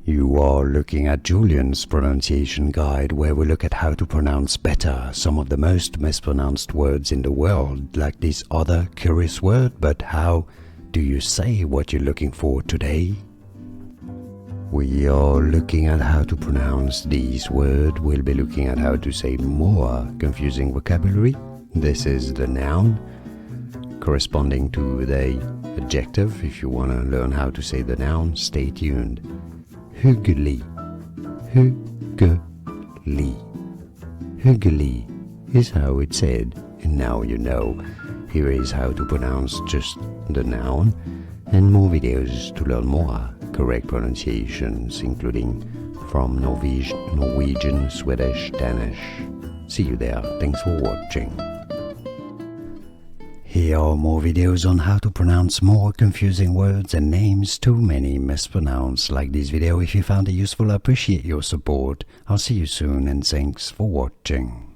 You are looking at Julian's pronunciation guide, where we look at how to pronounce better some of the most mispronounced words in the world, like this other curious word. But how do you say what you're looking for today? We are looking at how to pronounce this word. We'll be looking at how to say more confusing vocabulary. This is the noun corresponding to the adjective. If you want to learn how to say the noun, stay tuned. Hyggelig. Hyggelig. Hyggelig is how it's said, and now you know. Here is how to pronounce just the noun, and more videos to learn more correct pronunciations, including from Norwegian, Swedish, Danish. See you there. Thanks for watching. Here are more videos on how to pronounce more confusing words and names too many mispronounced. Like this video if you found it useful. I appreciate your support. I'll see you soon, and thanks for watching.